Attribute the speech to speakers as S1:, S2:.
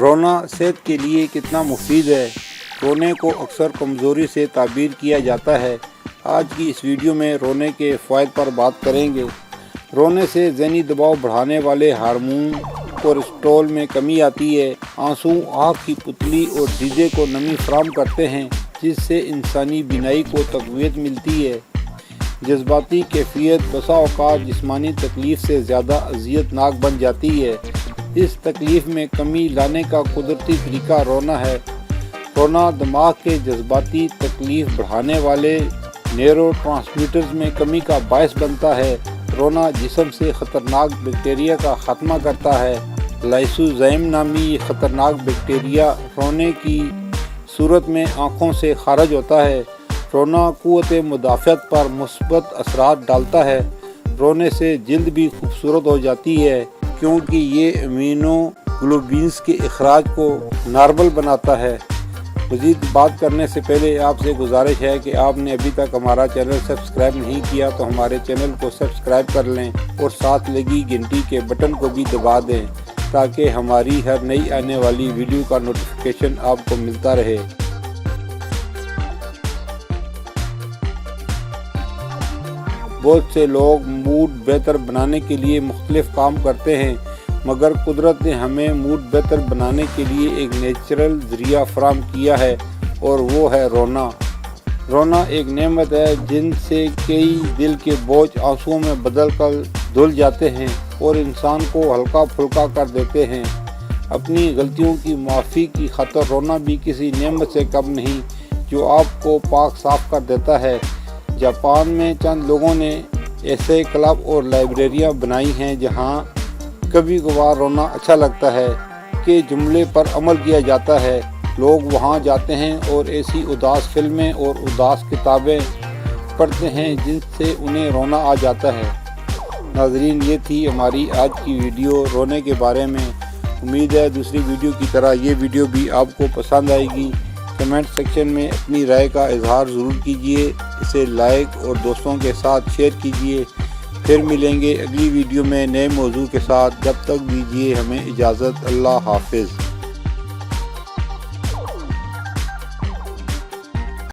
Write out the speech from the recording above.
S1: رونا صحت کے لیے کتنا مفید ہے؟ رونے کو اکثر کمزوری سے تعبیر کیا جاتا ہے۔ آج کی اس ویڈیو میں رونے کے فوائد پر بات کریں گے۔ رونے سے ذہنی دباؤ بڑھانے والے ہارمون کورٹیزول میں کمی آتی ہے۔ آنسو آنکھ کی پتلی اور دیدے کو نمی فراہم کرتے ہیں، جس سے انسانی بینائی کو تقویت ملتی ہے۔ جذباتی کیفیت بسا اوقات جسمانی تکلیف سے زیادہ اذیت ناک بن جاتی ہے۔ اس تکلیف میں کمی لانے کا قدرتی طریقہ رونا ہے۔ رونا دماغ کے جذباتی تکلیف بڑھانے والے نیورو ٹرانسمیٹرز میں کمی کا باعث بنتا ہے۔ رونا جسم سے خطرناک بیکٹیریا کا خاتمہ کرتا ہے۔ لائسوزائم نامی یہ خطرناک بیکٹیریا رونے کی صورت میں آنکھوں سے خارج ہوتا ہے۔ رونا قوت مدافعت پر مثبت اثرات ڈالتا ہے۔ رونے سے جلد بھی خوبصورت ہو جاتی ہے، کیونکہ یہ امینو گلوبولز کے اخراج کو نارمل بناتا ہے۔ مزید بات کرنے سے پہلے آپ سے گزارش ہے کہ آپ نے ابھی تک ہمارا چینل سبسکرائب نہیں کیا تو ہمارے چینل کو سبسکرائب کر لیں اور ساتھ لگی گھنٹی کے بٹن کو بھی دبا دیں تاکہ ہماری ہر نئی آنے والی ویڈیو کا نوٹیفیکیشن آپ کو ملتا رہے۔ بہت سے لوگ موڈ بہتر بنانے کے لیے مختلف کام کرتے ہیں، مگر قدرت نے ہمیں موڈ بہتر بنانے کے لیے ایک نیچرل ذریعہ فراہم کیا ہے، اور وہ ہے رونا۔ رونا ایک نعمت ہے جن سے کئی دل کے بوجھ آنسوؤں میں بدل کر دھل جاتے ہیں اور انسان کو ہلکا پھلکا کر دیتے ہیں۔ اپنی غلطیوں کی معافی کی خاطر رونا بھی کسی نعمت سے کم نہیں جو آپ کو پاک صاف کر دیتا ہے۔ جاپان میں چند لوگوں نے ایسے کلب اور لائبریریاں بنائی ہیں جہاں کبھی کبھار رونا اچھا لگتا ہے کہ جملے پر عمل کیا جاتا ہے۔ لوگ وہاں جاتے ہیں اور ایسی اداس فلمیں اور اداس کتابیں پڑھتے ہیں جن سے انہیں رونا آ جاتا ہے۔ ناظرین، یہ تھی ہماری آج کی ویڈیو رونے کے بارے میں۔ امید ہے دوسری ویڈیو کی طرح یہ ویڈیو بھی آپ کو پسند آئے گی۔ کمنٹ سیکشن میں اپنی رائے کا اظہار ضرور کیجیے، اسے لائک اور دوستوں کے ساتھ شیئر کیجیے۔ پھر ملیں گے اگلی ویڈیو میں نئے موضوع کے ساتھ۔ جب تک دیجیے ہمیں اجازت۔ اللہ حافظ۔